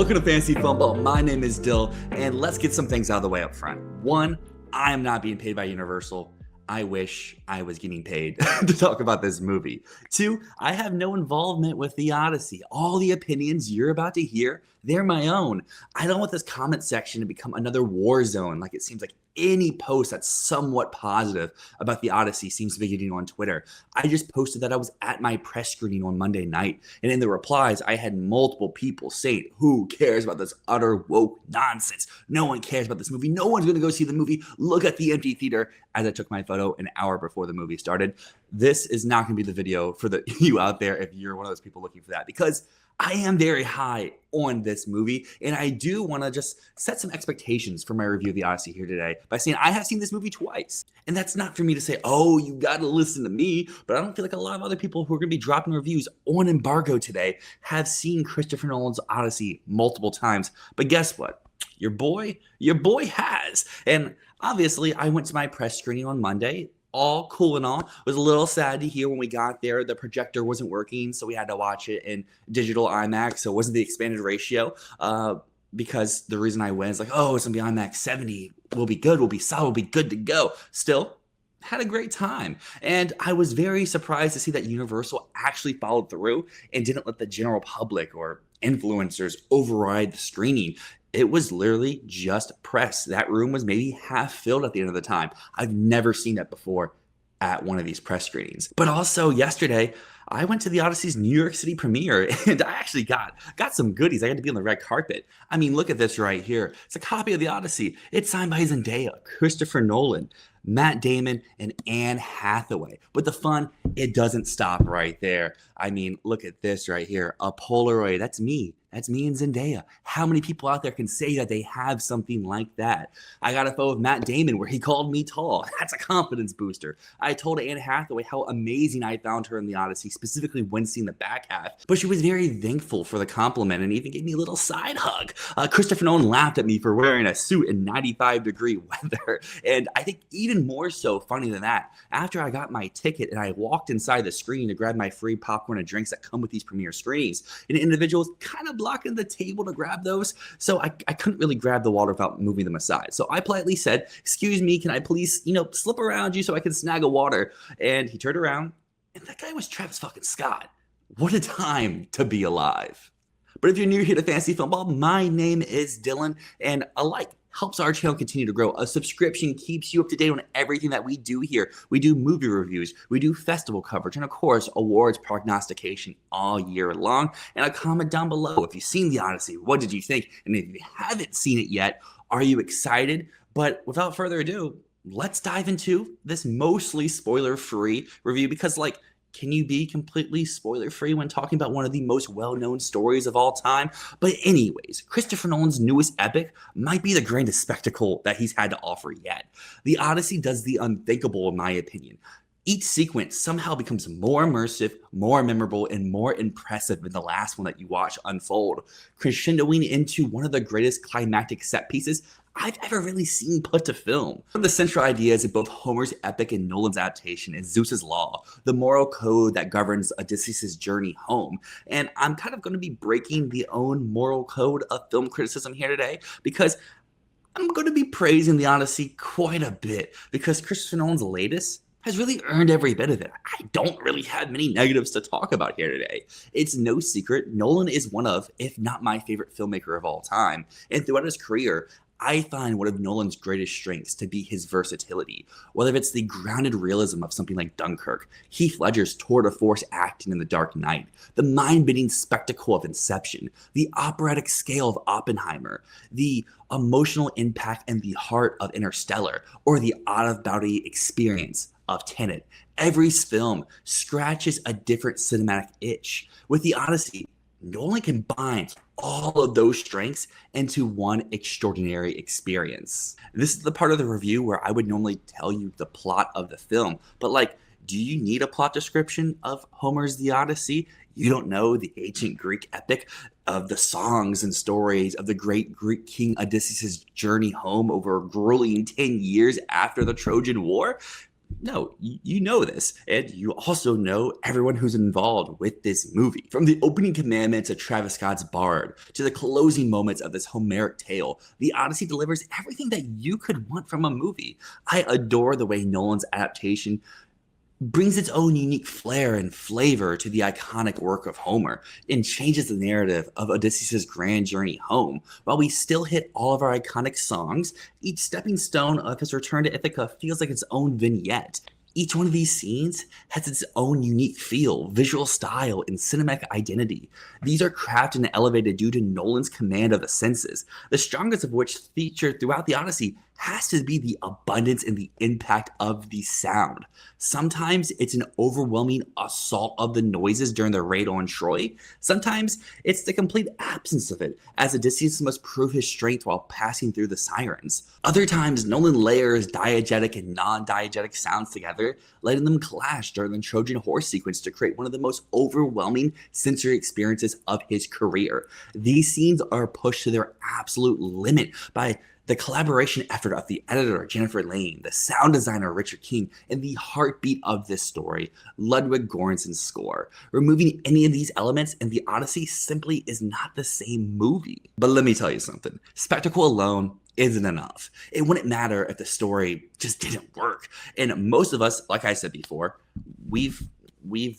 Welcome to Fantasy Filmball. My name is Dyl, and let's get some things out of the way up front. One, I am not being paid by Universal. I wish I was getting paid to talk about this movie. Two, I have no involvement with the Odyssey. All the opinions you're about to hear, they're my own. I don't want this comment section to become another war zone like it seems like any post that's somewhat positive about the Odyssey seems to be getting on Twitter. I just posted that I was at my press screening on Monday night, and in the replies, I had multiple people saying, who cares about this utter woke nonsense? No one cares about this movie. No one's going to go see the movie. Look at the empty theater, as I took my photo an hour before the movie started. This is not going to be the video for you out there if you're one of those people looking for that, because I am very high on this movie, and I do want to just set some expectations for my review of the Odyssey here today by saying I have seen this movie twice. And that's not for me to say, oh, you got to listen to me, but I don't feel like a lot of other people who are going to be dropping reviews on embargo today have seen Christopher Nolan's Odyssey multiple times. But guess what? Your boy has. And obviously, I went to my press screening on Monday. All cool and all. It was a little sad to hear when we got there the projector wasn't working, so we had to watch it in digital IMAX, so it wasn't the expanded ratio, because the reason I went is like, oh, it's gonna be IMAX 70, we'll be good, we'll be solid, we'll be good to go. Still, had a great time, and I was very surprised to see that Universal actually followed through and didn't let the general public or influencers override the screening. It was literally just press. That room was maybe half filled at the end of the time. I've never seen that before at one of these press screenings. But also yesterday, I went to the Odyssey's New York City premiere, and I actually got some goodies. I had to be on the red carpet. I mean, look at this right here. It's a copy of the Odyssey. It's signed by Zendaya, Christopher Nolan, Matt Damon, and Anne Hathaway. But the fun, it doesn't stop right there. I mean, look at this right here. A Polaroid. That's me. That's me and Zendaya. How many people out there can say that they have something like that? I got a photo of Matt Damon where he called me tall. That's a confidence booster. I told Anne Hathaway how amazing I found her in the Odyssey, specifically when seeing the back half. But she was very thankful for the compliment and even gave me a little side hug. Christopher Nolan laughed at me for wearing a suit in 95-degree weather. And I think even more so funny than that, after I got my ticket and I walked inside the screen to grab my free popcorn and drinks that come with these premiere screenings, and individuals kind of blocking the table to grab those, so I couldn't really grab the water without moving them aside. So I politely said, excuse me, can I please, slip around you so I can snag a water? And he turned around, and that guy was Travis fucking Scott. What a time to be alive. But if you're new here to Fantasy Filmball, my name is Dylan, and a like helps our channel continue to grow. A subscription keeps you up to date on everything that we do here. We do movie reviews, we do festival coverage, and of course, awards prognostication all year long. And a comment down below if you've seen the Odyssey, what did you think? And if you haven't seen it yet, are you excited? But without further ado, let's dive into this mostly spoiler-free review, because can you be completely spoiler-free when talking about one of the most well-known stories of all time? But anyways, Christopher Nolan's newest epic might be the grandest spectacle that he's had to offer yet. The Odyssey does the unthinkable, in my opinion. Each sequence somehow becomes more immersive, more memorable, and more impressive than the last one that you watch unfold, crescendoing into one of the greatest climactic set pieces I've ever really seen put to film. One of the central ideas in both Homer's epic and Nolan's adaptation is Zeus's law, the moral code that governs Odysseus' journey home. And I'm kind of going to be breaking the own moral code of film criticism here today, because I'm going to be praising the Odyssey quite a bit, because Christopher Nolan's latest has really earned every bit of it. I don't really have many negatives to talk about here today. It's no secret, Nolan is one of, if not my favorite filmmaker of all time. And throughout his career, I find one of Nolan's greatest strengths to be his versatility, whether it's the grounded realism of something like Dunkirk, Heath Ledger's tour de force acting in The Dark Knight, the mind-bending spectacle of Inception, the operatic scale of Oppenheimer, the emotional impact and the heart of Interstellar, or the out-of-body experience of Tenet. Every film scratches a different cinematic itch. With the Odyssey, Nolan combines all of those strengths into one extraordinary experience. This is the part of the review where I would normally tell you the plot of the film, but do you need a plot description of Homer's The Odyssey? You don't know the ancient Greek epic of the songs and stories of the great Greek king Odysseus' journey home over a grueling 10 years after the Trojan War? No, you know this, and you also know everyone who's involved with this movie. From the opening commandments of Travis Scott's Bard to the closing moments of this Homeric tale, The Odyssey delivers everything that you could want from a movie. I adore the way Nolan's adaptation brings its own unique flair and flavor to the iconic work of Homer and changes the narrative of Odysseus' grand journey home. While we still hit all of our iconic songs, each stepping stone of his return to Ithaca feels like its own vignette. Each one of these scenes has its own unique feel, visual style, and cinematic identity. These are crafted and elevated due to Nolan's command of the senses, the strongest of which feature throughout the Odyssey has to be the abundance and the impact of the sound. Sometimes it's an overwhelming assault of the noises during the raid on Troy. Sometimes it's the complete absence of it, as Odysseus must prove his strength while passing through the sirens. Other times, Nolan layers diegetic and non-diegetic sounds together, letting them clash during the Trojan horse sequence to create one of the most overwhelming sensory experiences of his career. These scenes are pushed to their absolute limit by the collaboration effort of the editor, Jennifer Lane, the sound designer, Richard King, and the heartbeat of this story, Ludwig Göransson's score. Removing any of these elements and The Odyssey simply is not the same movie. But let me tell you something. Spectacle alone isn't enough. It wouldn't matter if the story just didn't work. And most of us, like I said before, we've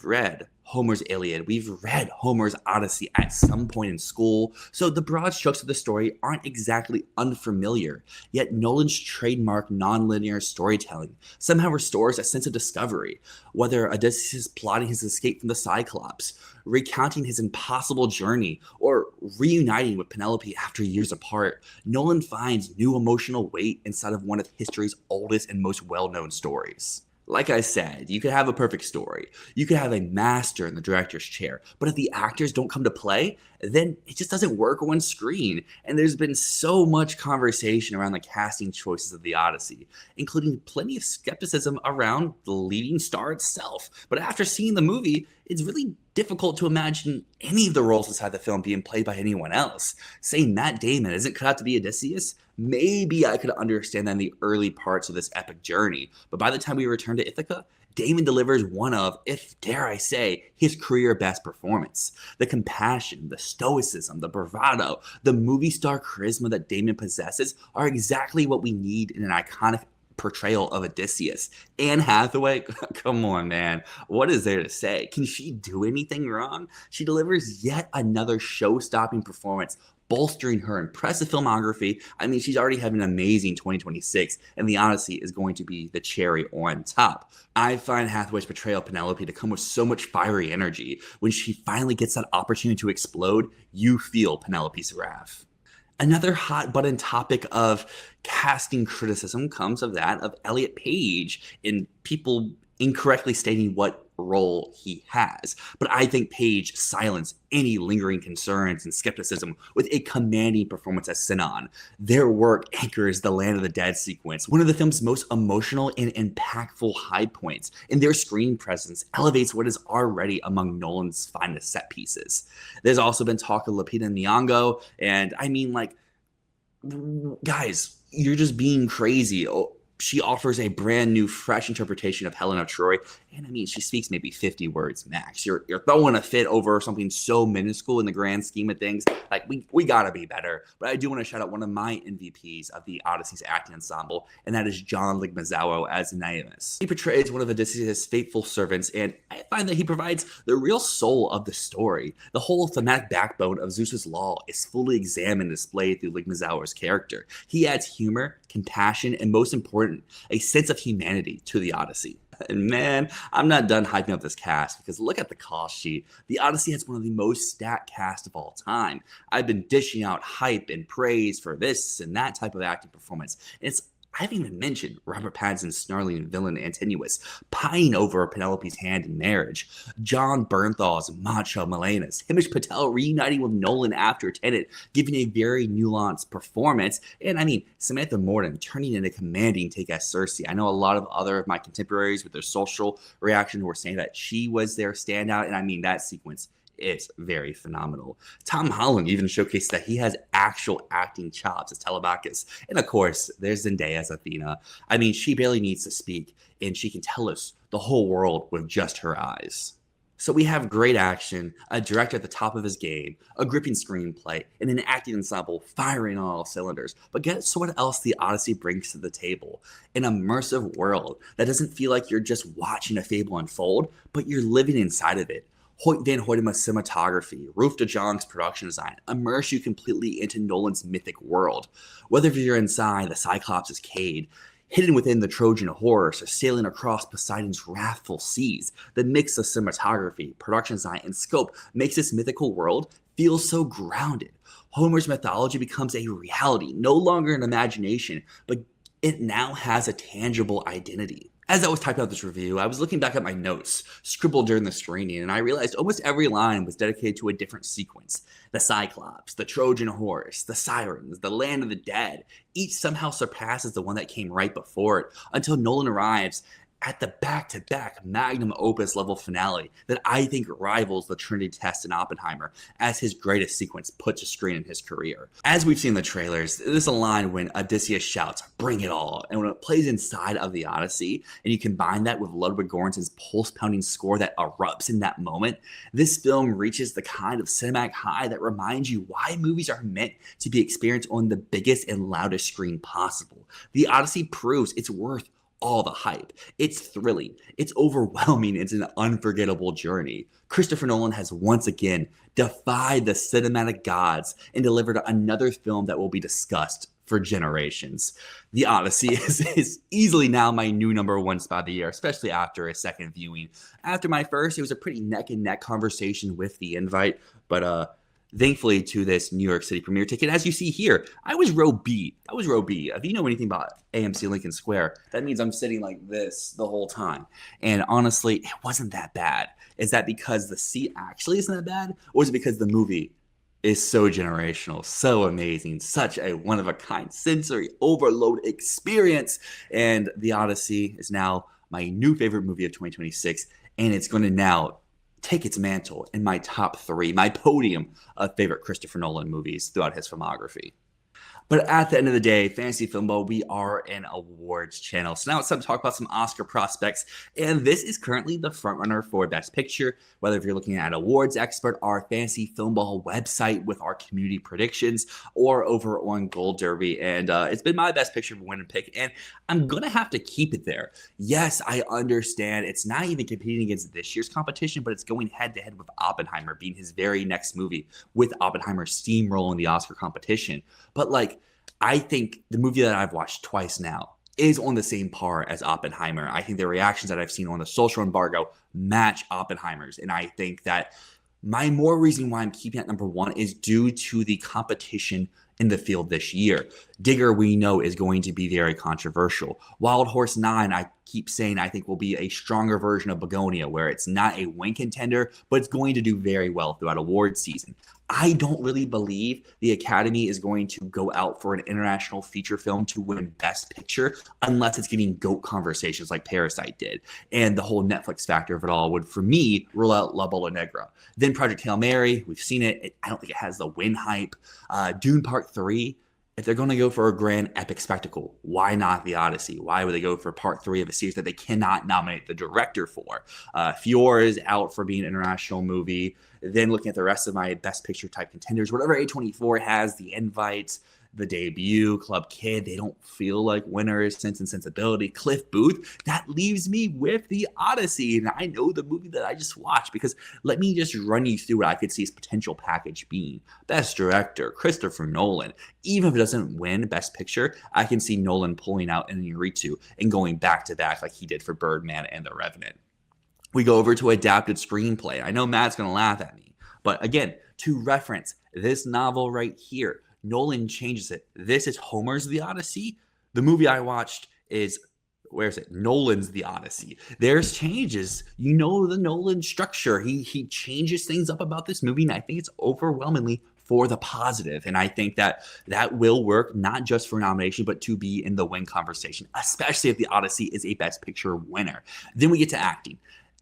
read Homer's Iliad. We've read Homer's Odyssey at some point in school, so the broad strokes of the story aren't exactly unfamiliar. Yet Nolan's trademark nonlinear storytelling somehow restores a sense of discovery, whether Odysseus is plotting his escape from the Cyclops, recounting his impossible journey, or reuniting with Penelope after years apart. Nolan finds new emotional weight inside of one of history's oldest and most well-known stories. Like I said, you could have a perfect story. You could have a master in the director's chair. But if the actors don't come to play, then it just doesn't work on screen. And there's been so much conversation around the casting choices of the Odyssey, including plenty of skepticism around the leading star itself. But after seeing the movie, it's really difficult to imagine any of the roles inside the film being played by anyone else. Saying Matt Damon isn't cut out to be Odysseus, maybe I could understand that in the early parts of this epic journey. But by the time we return to Ithaca, Damon delivers one of, if dare I say, his career best performance. The compassion, the stoicism, the bravado, the movie star charisma that Damon possesses are exactly what we need in an iconic portrayal of Odysseus. Anne Hathaway, come on, man. What is there to say? Can she do anything wrong? She delivers yet another show-stopping performance, bolstering her impressive filmography. I mean, she's already having an amazing 2026, and The Odyssey is going to be the cherry on top. I find Hathaway's portrayal of Penelope to come with so much fiery energy. When she finally gets that opportunity to explode, you feel Penelope's wrath. Another hot button topic of casting criticism comes of that of Elliot Page and people incorrectly stating what role he has. But I think Page silenced any lingering concerns and skepticism with a commanding performance as Sinon. Their work anchors the Land of the Dead sequence, one of the film's most emotional and impactful high points, and their screen presence elevates what is already among Nolan's finest set pieces. There's also been talk of Lupita Nyong'o, and I mean, like, guys, you're just being crazy. She offers a brand new, fresh interpretation of Helen of Troy. And I mean, she speaks maybe 50 words max. You're throwing a fit over something so minuscule in the grand scheme of things. Like, we gotta be better. But I do want to shout out one of my MVPs of the Odyssey's acting ensemble, and that is John Leguizamo as Aeneas. He portrays one of Odysseus' faithful servants, and I find that he provides the real soul of the story. The whole thematic backbone of Zeus's law is fully examined and displayed through Leguizamo's character. He adds humor, compassion, and most important, a sense of humanity to the Odyssey. And man, I'm not done hyping up this cast, because look at the cost sheet. The Odyssey has one of the most stacked cast of all time. I've been dishing out hype and praise for this and that type of acting performance. I haven't even mentioned Robert Pattinson's snarling villain Antinous, pining over Penelope's hand in marriage, John Bernthal's macho Milenas, Himesh Patel reuniting with Nolan after Tenet, giving a very nuanced performance, and I mean, Samantha Morton turning in a commanding take as Cersei. I know a lot of other of my contemporaries with their social reaction were saying that she was their standout, and I mean, that sequence is very phenomenal. Tom Holland even showcased that he has actual acting chops as Telemachus. And of course, there's Zendaya as Athena. I mean, she barely needs to speak, and she can tell us the whole world with just her eyes. So we have great action, a director at the top of his game, a gripping screenplay, and an acting ensemble firing on all cylinders. But guess what else the Odyssey brings to the table? An immersive world that doesn't feel like you're just watching a fable unfold, but you're living inside of it. Hoyt Van Hoytema's cinematography, Roof de Jong's production design immerse you completely into Nolan's mythic world. Whether you're inside the Cyclops' cave, hidden within the Trojan horse, or sailing across Poseidon's wrathful seas, the mix of cinematography, production design, and scope makes this mythical world feel so grounded. Homer's mythology becomes a reality, no longer an imagination, but it now has a tangible identity. As I was typing out this review, I was looking back at my notes, scribbled during the screening, and I realized almost every line was dedicated to a different sequence. The Cyclops, the Trojan horse, the sirens, the land of the dead. Each somehow surpasses the one that came right before it, until Nolan arrives at the back-to-back magnum opus level finale that I think rivals the Trinity test in Oppenheimer as his greatest sequence put to screen in his career. As we've seen in the trailers, this is a line when Odysseus shouts, "Bring it all," and when it plays inside of the Odyssey, and you combine that with Ludwig Göransson's pulse-pounding score that erupts in that moment, this film reaches the kind of cinematic high that reminds you why movies are meant to be experienced on the biggest and loudest screen possible. The Odyssey proves it's worth all the hype. It's thrilling, it's overwhelming, it's an unforgettable journey. Christopher Nolan has once again defied the cinematic gods and delivered another film that will be discussed for generations. The Odyssey is easily now my new number one spot of the year, especially after a second viewing. After my first, it was a pretty neck and neck conversation with The Invite, but thankfully to this New York City premiere ticket. As you see here, I was row B. If you know anything about AMC Lincoln Square, that means I'm sitting like this the whole time. And honestly, it wasn't that bad. Is that because the seat actually isn't that bad? Or is it because the movie is so generational, so amazing, such a one-of-a-kind sensory overload experience? And The Odyssey is now my new favorite movie of 2026, and it's going to now take its mantle in my top three, my podium of favorite Christopher Nolan movies throughout his filmography. But at the end of the day, Fantasy Filmball, we are an awards channel. So now it's time to talk about some Oscar prospects. And this is currently the frontrunner for Best Picture. Whether if you're looking at Awards Expert, our Fantasy Filmball website with our community predictions, or over on Gold Derby. And it's been my Best Picture win and pick. And I'm going to have to keep it there. Yes, I understand it's not even competing against this year's competition, but it's going head-to-head with Oppenheimer being his very next movie, with Oppenheimer steamrolling the Oscar competition. But I think the movie that I've watched twice now is on the same par as Oppenheimer. I think the reactions that I've seen on the social embargo match Oppenheimer's. And I think that my more reason why I'm keeping it number one is due to the competition in the field this year. Digger, we know, is going to be very controversial. Wild Horse 9, I keep saying, I think will be a stronger version of Begonia, where it's not a win contender, but it's going to do very well throughout awards season. I don't really believe the Academy is going to go out for an international feature film to win Best Picture unless it's getting GOAT conversations like Parasite did. And the whole Netflix factor of it all would, for me, rule out La Bola Negra. Then Project Hail Mary, we've seen it. I don't think it has the win hype. Dune Part 3, if they're going to go for a grand epic spectacle, why not The Odyssey? Why would they go for Part 3 of a series that they cannot nominate the director for? Fior is out for being an international movie. Then looking at the rest of my Best Picture type contenders, whatever A24 has, The Invite, The Debut, Club Kid, they don't feel like winners. Sense and Sensibility, Cliff Booth, that leaves me with The Odyssey. And I know the movie that I just watched, because let me just run you through what I could see his potential package being. Best Director, Christopher Nolan. Even if it doesn't win Best Picture, I can see Nolan pulling out Inarritu and going back to back like he did for Birdman and The Revenant. We go over to adapted screenplay. I know Matt's going to laugh at me, but again, to reference this novel right here, Nolan changes it. This is Homer's The Odyssey. The movie I watched is, where is it? Nolan's The Odyssey. There's changes. You know the Nolan structure. He changes things up about this movie, and I think it's overwhelmingly for the positive. And I think that will work not just for nomination, but to be in the win conversation, especially if The Odyssey is a Best Picture winner. Then we get to acting.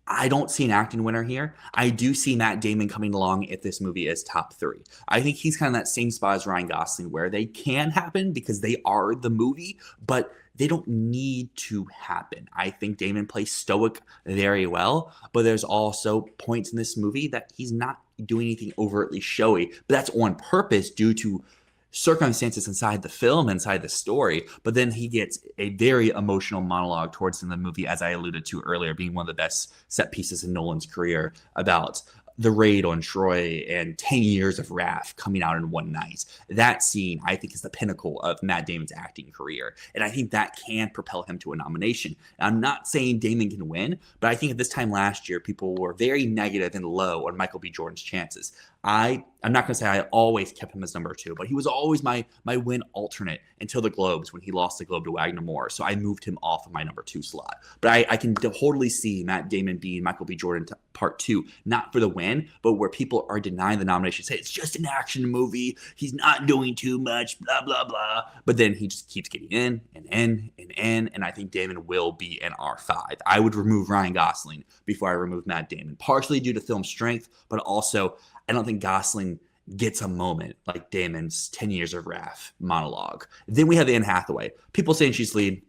I don't see an acting winner here. I do see Matt Damon coming along if this movie is top three. I think he's kind of that same spot as Ryan Gosling where they can happen because they are the movie, but they don't need to happen. I think Damon plays stoic very well, but there's also points in this movie that he's not doing anything overtly showy, but that's on purpose due to circumstances inside the film, inside the story. But then he gets a very emotional monologue towards the end of the movie, as I alluded to earlier, being one of the best set pieces in Nolan's career about the raid on Troy and 10 years of wrath coming out in one night. That scene, I think, is the pinnacle of Matt Damon's acting career. And I think that can propel him to a nomination. I'm not saying Damon can win, but I think at this time last year, people were very negative and low on Michael B. Jordan's chances. I'm not going to say I always kept him as number two, but he was always my win alternate until the Globes when he lost the Globe to Wagner Moore. So I moved him off of my number two slot. But I can totally see Matt Damon being Michael B. Jordan part two, not for the win, but where people are denying the nomination, say it's just an action movie. He's not doing too much, blah, blah, blah. But then he just keeps getting in and in and in. And I think Damon will be in R5. I would remove Ryan Gosling before I remove Matt Damon, partially due to film strength, but also I don't think Gosling gets a moment like Damon's 10 Years of Wrath monologue. Then we have Anne Hathaway. People saying she's lead.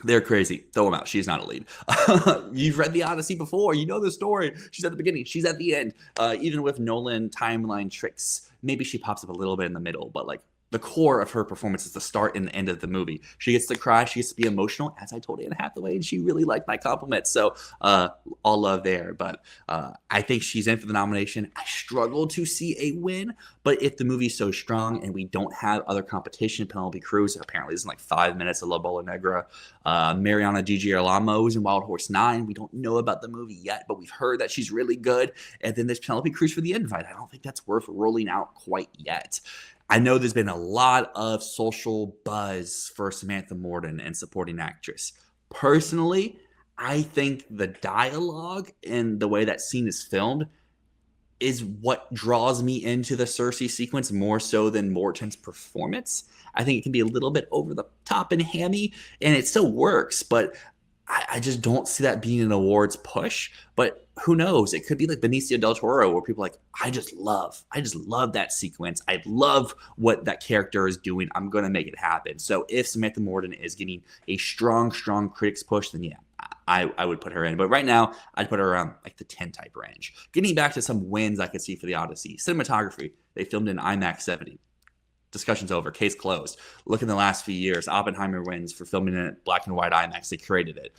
They're crazy. Throw them out. She's not a lead. You've read the Odyssey before. You know the story. She's at the beginning. She's at the end. Even with Nolan timeline tricks, maybe she pops up a little bit in the middle, but like the core of her performance is the start and the end of the movie. She gets to cry. She gets to be emotional, as I told Anne Hathaway, and she really liked my compliment. So all love there. But I think she's in for the nomination. I struggle to see a win, but if the movie's so strong and we don't have other competition, Penelope Cruz apparently is in like 5 minutes of La Bola Negra. Mariana Di Girolamo is in Wild Horse 9. We don't know about the movie yet, but we've heard that she's really good. And then there's Penelope Cruz for the invite. I don't think that's worth rolling out quite yet. I know there's been a lot of social buzz for Samantha Morton and supporting actress. Personally, I think the dialogue and the way that scene is filmed is what draws me into the Cersei sequence more so than Morton's performance. I think it can be a little bit over the top and hammy, and it still works, but I just don't see that being an awards push. But who knows? It could be like Benicio del Toro, where people are like, I just love that sequence. I love what that character is doing. I'm going to make it happen. So if Samantha Morton is getting a strong critics push, then yeah, I would put her in. But right now, I'd put her around like the 10 type range. Getting back to some wins I could see for the Odyssey. Cinematography, they filmed in IMAX 70. Discussion's over. Case closed. Look in the last few years. Oppenheimer wins for filming in black and white IMAX. They created it.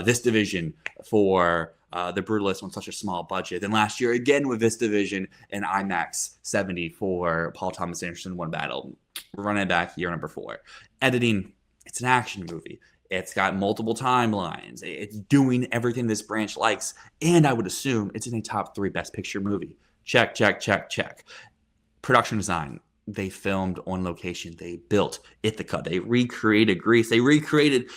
This division for The Brutalist on such a small budget. Then last year, again with this division and IMAX 70 for Paul Thomas Anderson One Battle. We're running it back year number 4. Editing, it's an action movie. It's got multiple timelines. It's doing everything this branch likes. And I would assume it's in a top 3 Best Picture movie. Check, check, check, check. Production design. They filmed on location. They built Ithaca. They recreated Greece. They recreated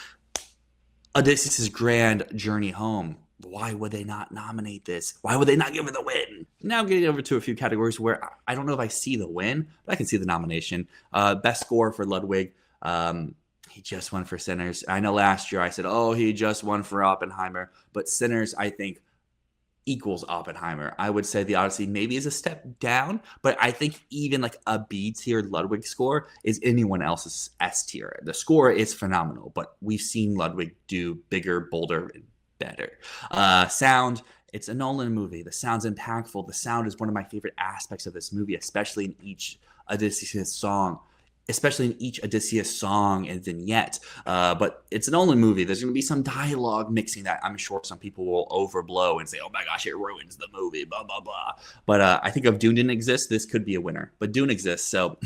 Odysseus' grand journey home. Why would they not nominate this? Why would they not give it the win? Now I'm getting over to a few categories where I don't know if I see the win, but I can see the nomination. Best score for Ludwig. He just won for Sinners. I know last year I said, oh, he just won for Oppenheimer. But Sinners, I think, equals Oppenheimer. I would say the Odyssey maybe is a step down, but I think even like a B tier Ludwig score is anyone else's S tier. The score is phenomenal, but we've seen Ludwig do bigger, bolder, and better. Sound, it's a Nolan movie. The sound's impactful. The sound is one of my favorite aspects of this movie, especially in each Odysseus song. And vignette. But it's an Nolan movie. There's going to be some dialogue mixing that I'm sure some people will overblow and say, oh my gosh, it ruins the movie, blah, blah, blah. But I think if Dune didn't exist, this could be a winner. But Dune exists, so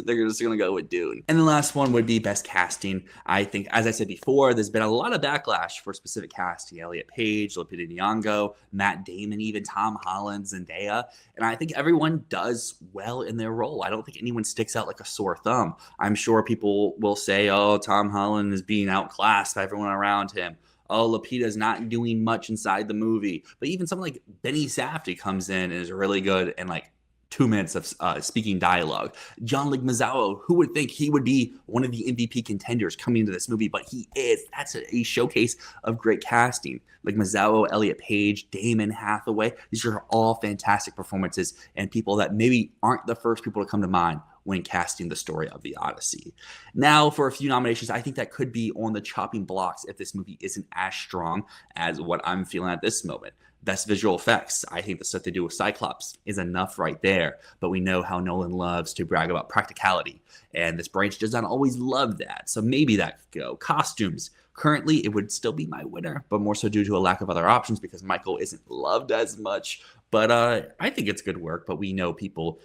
they're just going to go with Dune. And the last one would be Best Casting. I think, as I said before, there's been a lot of backlash for specific casting. Elliot Page, Lupita Nyong'o, Matt Damon, even Tom Holland, Zendaya. And I think everyone does well in their role. I don't think anyone sticks out like a sore thumb. I'm sure people will say, oh, Tom Holland is being outclassed by everyone around him. Oh, Lupita's not doing much inside the movie. But even someone like Benny Safdie comes in and is really good and like 2 minutes of speaking dialogue. John Leguizamo, who would think he would be one of the MVP contenders coming into this movie, but he is. That's a showcase of great casting. Leguizamo, Elliot Page, Damon Hathaway. These are all fantastic performances and people that maybe aren't the first people to come to mind when casting the story of the Odyssey. Now, for a few nominations, I think that could be on the chopping blocks if this movie isn't as strong as what I'm feeling at this moment. Best visual effects. I think the stuff they do with Cyclops is enough right there, but we know how Nolan loves to brag about practicality, and this branch does not always love that, so maybe that could go. Costumes. Currently, it would still be my winner, but more so due to a lack of other options because Michael isn't loved as much, but I think it's good work, but we know people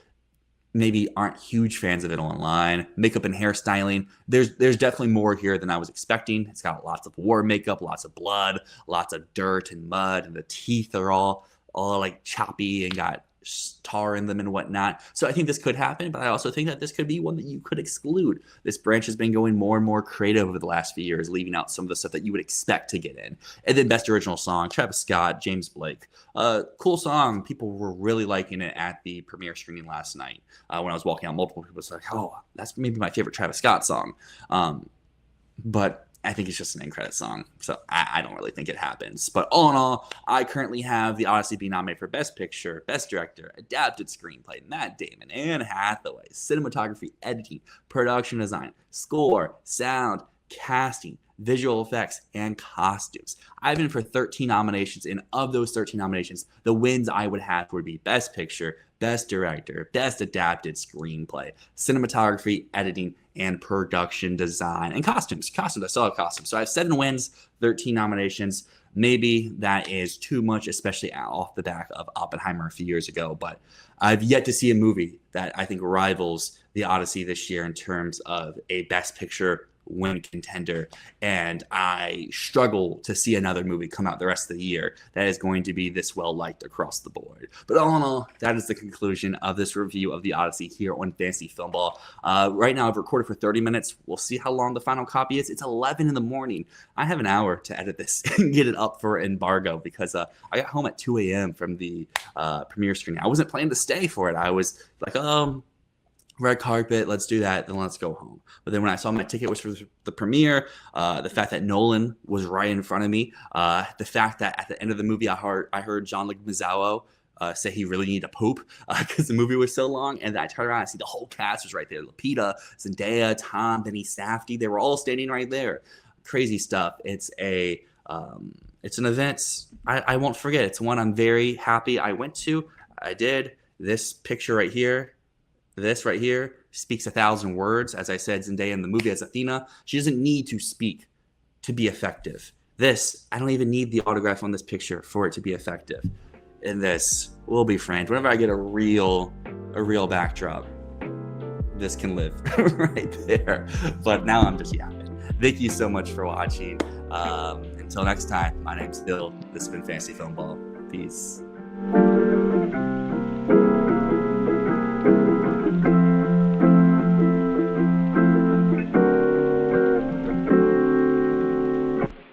maybe aren't huge fans of it online. Makeup and hairstyling, there's definitely more here than I was expecting. It's got lots of war makeup, lots of blood, lots of dirt and mud, and the teeth are all like choppy and got tar in them and whatnot. So I think this could happen, but I also think that this could be one that you could exclude. This branch has been going more and more creative over the last few years, leaving out some of the stuff that you would expect to get in. And then best original song, Travis Scott, James Blake. Cool song. People were really liking it at the premiere screening last night. When I was walking out, multiple people were like, oh, that's maybe my favorite Travis Scott song. But I think it's just an end credit song, so I don't really think it happens. But all in all, I currently have the Odyssey being nominated for Best Picture, Best Director, Adapted Screenplay, Matt Damon, Anne Hathaway, Cinematography, Editing, Production Design, Score, Sound, Casting, Visual Effects, and Costumes. I've been for 13 nominations, and of those 13 nominations, the wins I would have would be Best Picture, Best Director, Best Adapted Screenplay, Cinematography, Editing, and Production Design, and Costumes. I still have Costumes. So I have 7 wins, 13 nominations. Maybe that is too much, especially off the back of Oppenheimer a few years ago, but I've yet to see a movie that I think rivals the Odyssey this year in terms of a Best Picture win contender, and I struggle to see another movie come out the rest of the year that is going to be this well liked across the board. But all in all, that is the conclusion of this review of the Odyssey here on Fantasy Filmball. Right now I've recorded for 30 minutes. We'll see how long the final copy is. It's 11 in the morning. I have an hour to edit this and get it up for embargo because I got home at 2 a.m. from the premiere screening. I wasn't planning to stay for it. I was like, red carpet, let's do that, then let's go home. But then when I saw my ticket was for the premiere, the fact that Nolan was right in front of me, the fact that at the end of the movie I heard John Leguizamo say he really needed to poop because the movie was so long, and then I turned around and I see the whole cast was right there. Lupita, Zendaya, Tom, Benny Safdie, they were all standing right there. Crazy stuff. It's an event I won't forget. It's one I'm very happy I went to. I did. This picture right here, this right here speaks 1,000 words. As I said, Zendaya in the movie as Athena, she doesn't need to speak to be effective. This, I don't even need the autograph on this picture for it to be effective. And this, we'll be frank, whenever I get a real backdrop, this can live right there. But now I'm just yapping. Thank you so much for watching. Until next time, my name's Dyl. This has been Fantasy Filmball. Peace.